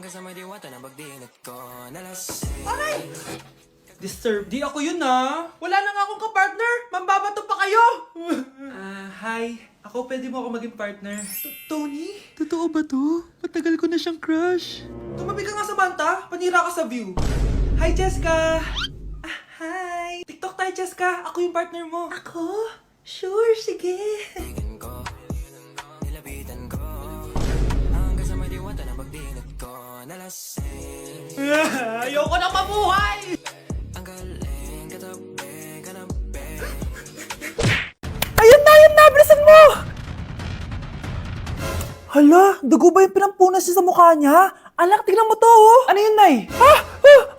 Aray! Disturb. Di ako yun Wala na nga akong kapartner. Mambabato pa kayo. Hi. Ako, pwede mo ako maging partner. Tony? Totoo ba to? Matagal ko na siyang crush. Tumabi ka nga sa banta. Panira ka sa view. Hi, Cheska. Hi. TikTok tayo, Cheska. Ako yung partner mo. Ako? Sure, sige. Ayoko na mabuhay! Ayun na! Bilisan mo! Hala, dugo ba yung pinampunas niya sa mukha niya? Anak, tignan mo to, Ano yun, Nay?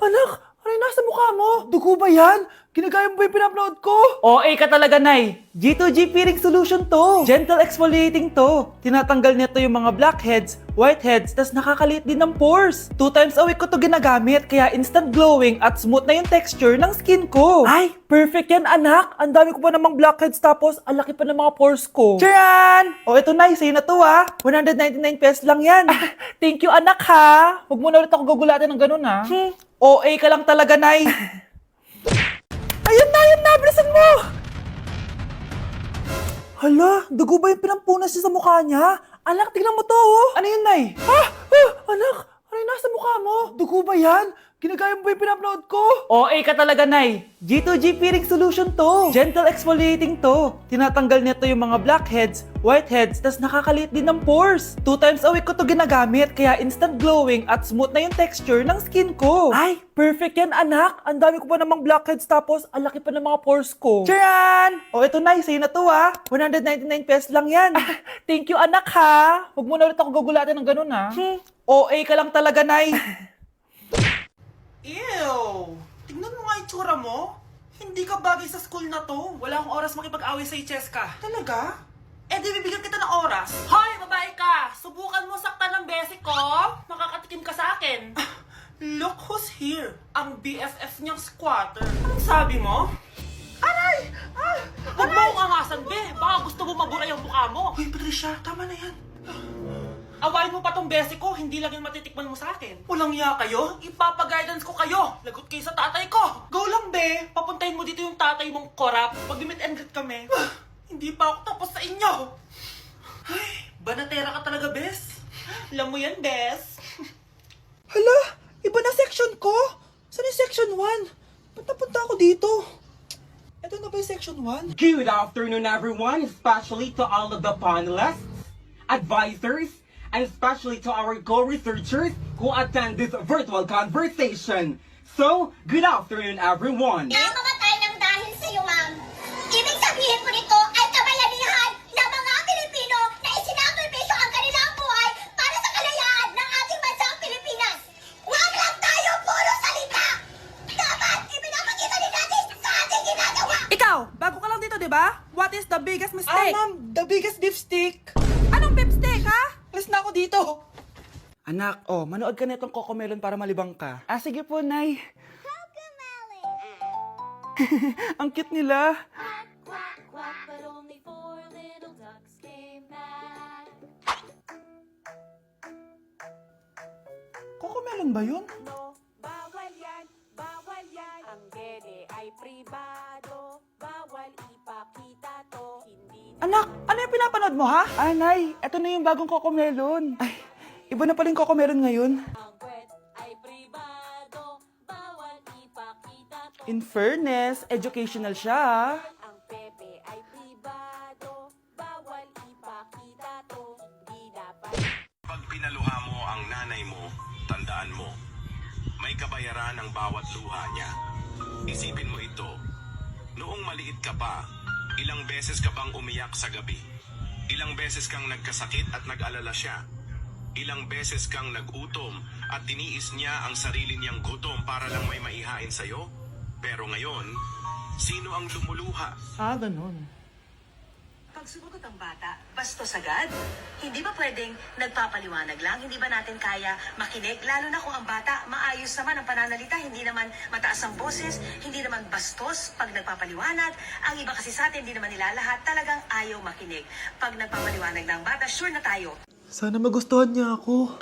Anak, ano yung nasa mukha mo? Dugo ba yan? Ginagaya mo ba yung pinupload ko? OA ka talaga, Nay. G2G peeling solution to. Gentle exfoliating to. Tinatanggal nito yung mga blackheads, whiteheads, tas nakakaliit din ng pores. 2 times a week ko to ginagamit, kaya instant glowing at smooth na yung texture ng skin ko. Ay, perfect yan, anak. Ang dami ko pa namang blackheads, tapos ang laki pa ng mga pores ko. Charan! O, ito, Nay, sa'yo na to, 199 pesos lang yan. Thank you, anak, ha. Huwag mo na ulit ako gugulatin ng ganun, OA ka lang talaga, Nay. Ayun na! Bilisan mo! Hala, dugo ba yung pinampunas niya sa mukha niya? Anak, tignan mo to, Ano yun, Nay? Anak, ano yung nasa mukha mo? Dugo ba yan? Ginagaya mo ba yung pinupload ko? OA ka talaga, Nay. G2G peeling solution to. Gentle exfoliating to. Tinatanggal nito yung mga blackheads, whiteheads, tas nakakaliit din ng pores. 2 times a week ko to ginagamit, kaya instant glowing at smooth na yung texture ng skin ko. Ay, perfect yan, anak. Ang dami ko pa namang blackheads, tapos ang laki pa ng mga pores ko. Charan! O, ito, Nay, sa'yo na to, 199 pesos lang yan. Thank you, anak, ha. Huwag mo na ulit ako gugulatin ng ganun, OA ka lang talaga, Nay. Ew! Tingnan mo nga itsura mo. Hindi ka bagay sa school na to. Wala akong oras makipag-away sa'yo, Cheska. Talaga? Eh di bibigyan kita ng oras. Hoy, babae ka! Subukan mo saktan ng basic ko. Makakatikim ka sa akin. Look who's here. Ang BFF niyang squatter. Anong sabi mo? Aray! Huwag mo akong angasan, be. Baka gusto mo mabura yung mukha mo. Hoy, Patricia, tama na yan. Awayin mo pa tong basic ko, hindi lang yung matitikman mo sa akin. Walang iya kayo, ipapag-guidance ko kayo. Lagot kayo sa tatay ko. Go lang, be. Papuntahin mo dito yung tatay mong korap. Pag-meet and greet kami. Hindi pa ako tapos sa inyo. Ay, banatera ka talaga, bes. Alam mo yan, bes. Hala, iba na section ko. Saan yung section 1? Punta ako dito. Ito na ba yung section 1? Good afternoon, everyone, especially to all of the panelists, advisors, and especially to our co-researchers who attend this virtual conversation. So, good afternoon, everyone. Namamatay ng dahil sa iyo, ma'am. Ibig sabihin po nito ay kabayanihan ng mga Pilipino na isinakripisyo ang kanilang buhay para sa kalayaan ng ating bansang Pilipinas. Huwag lang tayo puro salita! Dapat ipinapakita din natin sa ating ginagawa! Ikaw, bago ka lang dito, di ba? What is the biggest mistake? Ma'am, the biggest beef stick. Anong beef steak, ha? Alis na ako dito. Anak, manood ka na itong Cocomelon para malibang ka. Sige po, Nay. Ang cute nila. Quack, quack, but only 4 little ducks came back. Cocomelon ba yun? No, bawal yan, bawal yan. Ang gene ay pribado, bawal ipakita to. Hindi Anak, ano yung pinapanood mo, ha? Nay, eto na yung bagong Cocomelon. Ay, iba na pala yung Cocomelon ngayon. ang kwet ay pribado, bawal ipakita to. In fairness, educational siya, Ang pepe ay pribado, bawal ipakita to. Hindi dapat. Pag pinaluha mo ang nanay mo, tandaan mo, may kabayaran ang bawat luha niya. Isipin mo ito, noong maliit ka pa, ilang beses ka bang umiyak sa gabi? Ilang beses kang nagkasakit at nag-alala siya? Ilang beses kang nagutom at tiniis niya ang sarili niyang gutom para lang may maihain sa'yo? Pero ngayon, sino ang lumuluha? Ganun. Pag sumagot ang bata, bastos agad? Hindi ba pwedeng nagpapaliwanag lang? Hindi ba natin kaya makinig? Lalo na kung ang bata, maayos naman ang pananalita, hindi naman mataas ang boses, hindi naman bastos pag nagpapaliwanag. Ang iba kasi sa atin, hindi naman nila lahat talagang ayaw makinig. Pag nagpapaliwanag ng bata, sure na tayo. Sana magustuhan niya ako.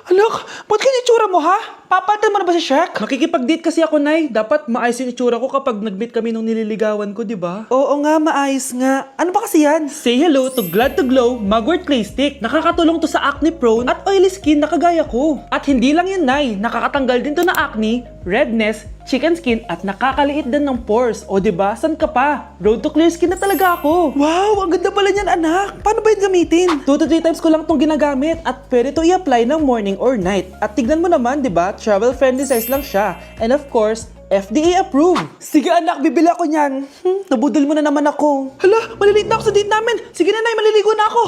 Anak, ba't ganyan itsura mo ha? Papalitan mo na ba si Shek? Makikipag-date kasi ako, Nay. Dapat maayos yung itsura ko kapag nag-meet kami nung nililigawan ko, di ba? Oo nga, maayos nga. Ano ba kasi yan? Say hello to Glad to Glow Mugwort Clay Stick. Nakakatulong to sa acne prone at oily skin na kagaya ko. At hindi lang yun, Nay. Nakakatanggal din to na acne, redness, chicken skin at nakakaliit din ng pores. O di ba? San ka pa? Road to clear skin na talaga ako. Wow, ang ganda pala niyan, anak. Paano ba yun gamitin? 2 to 3 times ko lang tong ginagamit at pwede to i-apply ng morning or night. At tignan mo naman, di ba? Travel friendly size lang siya. And of course, FDA approved. Sige anak, bibili ako niyan. Nabudol mo na naman ako. Hala, malilate na ako sa date namin. Sige na, Nay, maliligo na ako.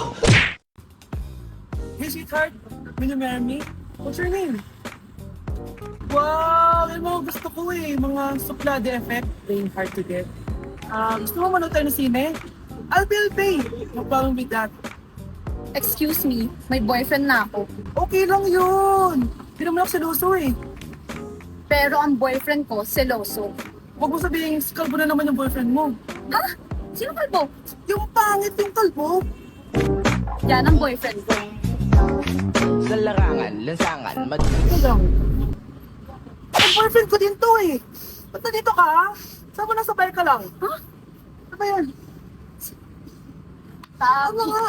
Hey sweetheart, will you marry me? What's your name? Wow, yung mga gusto ko mga suplade effect, playing hard to get. Gusto mo manood tayo ng sine? I'll pay. No problem with that. Excuse me, may boyfriend na ako. Okay lang yun. Hindi naman ako seloso Pero ang boyfriend ko, seloso. Huwag mo sabihin, kalbo na naman yung boyfriend mo. Ha? Sino kalbo? Yung pangit yung kalbo. Yan ang boyfriend ko. Sa larangan, lansangan, Ito lang. Ang boyfriend ko din to Ba't nandito ka? Saan mo nasabay ka lang? Ha? Ano ba yan? Ano nga?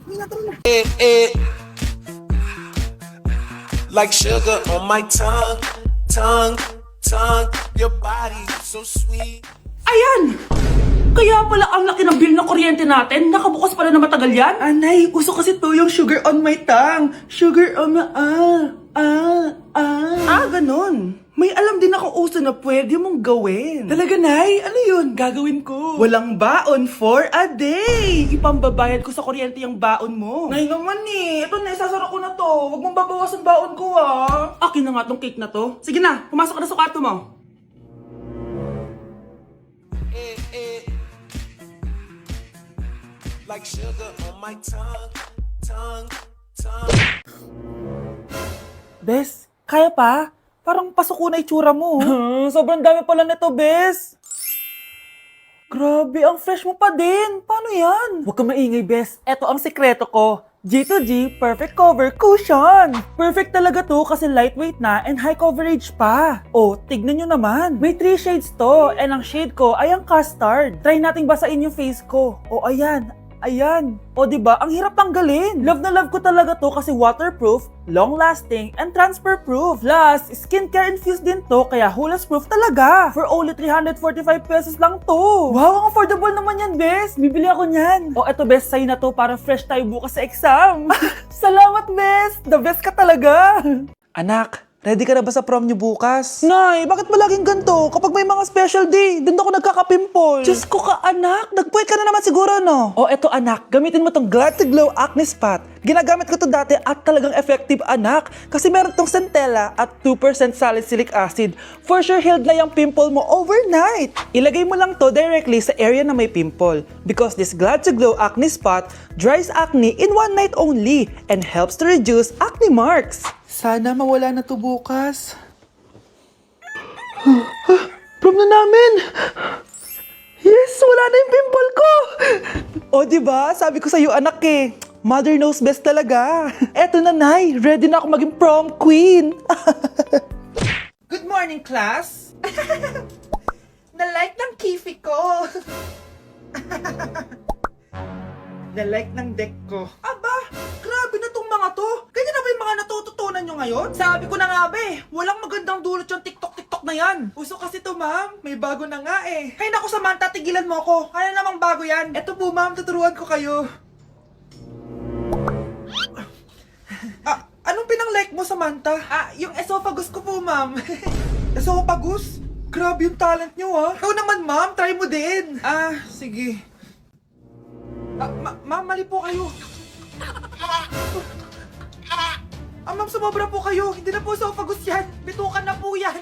Hindi na na. Like sugar on my tongue, your body so sweet. Ayan! Kaya pala ang laki ng bill ng kuryente natin. Nakabukas pala na matagal yan. Anay, uso kasi to yung sugar on my tongue. Sugar on my... ganun. May alam din ako uso na pwede mong gawin. Talaga, Nay? Ano yun? Gagawin ko. Walang baon for a day. Ipambabayad ko sa kuryente yung baon mo. Nay naman ito na, isasara ko na to. Huwag mong babawasan baon ko Akin na nga tong cake na to. Sige na, pumasok ka na sa kwarto mo. Like sugar on my tongue. Bes, kaya pa? Parang pasok na itsura mo. Sobrang dami pala nito, Bes. Grabe, ang fresh mo pa din. Paano yan? Huwag ka maingay, Bes. Eto ang sekreto ko. G2G Perfect Cover Cushion. Perfect talaga to kasi lightweight na and high coverage pa. Oh, tignan nyo naman. May 3 shades to and ang shade ko ay ang custard. Try nating basain yung face ko. Oh, ayan. Ayan. O diba, ang hirap tanggalin. Love na love ko talaga to kasi waterproof, long-lasting, and transfer-proof. Plus, skincare infused din to kaya hulas-proof talaga. For only 345 pesos lang to. Wow, ang affordable naman yan, Bes. Bibili ako niyan. O eto, Bes, sa'yo na to para fresh tayo bukas sa exam. Salamat, Bes. The best ka talaga. Anak, ready ka na ba sa prom niyo bukas? Nay, bakit ba laging ganito? Kapag may mga special day, doon ako nagkaka-pimple. Diyos ko ka, anak. Nagpuwit ka na naman siguro, no? O, eto, anak. Gamitin mo tong Glad to Glow Acne Spot. Ginagamit ko to dati at talagang effective, anak. Kasi meron tong centella at 2% salicylic acid. For sure, healed na yung pimple mo overnight. Ilagay mo lang to directly sa area na may pimple. Because this Glad to Glow Acne Spot dries acne in 1 night only and helps to reduce acne marks. Sana mawala na to bukas. Prom na namin! Yes! Wala na yung pimple ko! O diba? Sabi ko sa'yo anak Mother knows best talaga. Eto na, Nay. Ready na ako maging prom queen. Good morning, class. Na-like ng kifi ko. Na-like ng deck ko. Aba, grabe na tong mga to. Ganyan na ba yung mga natututunan nyo ngayon? Sabi ko na nga walang magandang dulot yung TikTok na yan. Uso kasi to, ma'am. May bago na nga Hay naku, Samantha, tigilan mo ako. Ano namang bago yan? Eto po, ma'am, tuturuan ko kayo. Anong pinang-like mo, Samantha? Yung esophagus ko po, ma'am. Esophagus? Grabe yung talent nyo, Ikaw naman, ma'am. Try mo din. Sige. Ma'am, mali po kayo. Ma'am, sumobra po kayo. Hindi na po esophagus yan. Bitukan na po yan.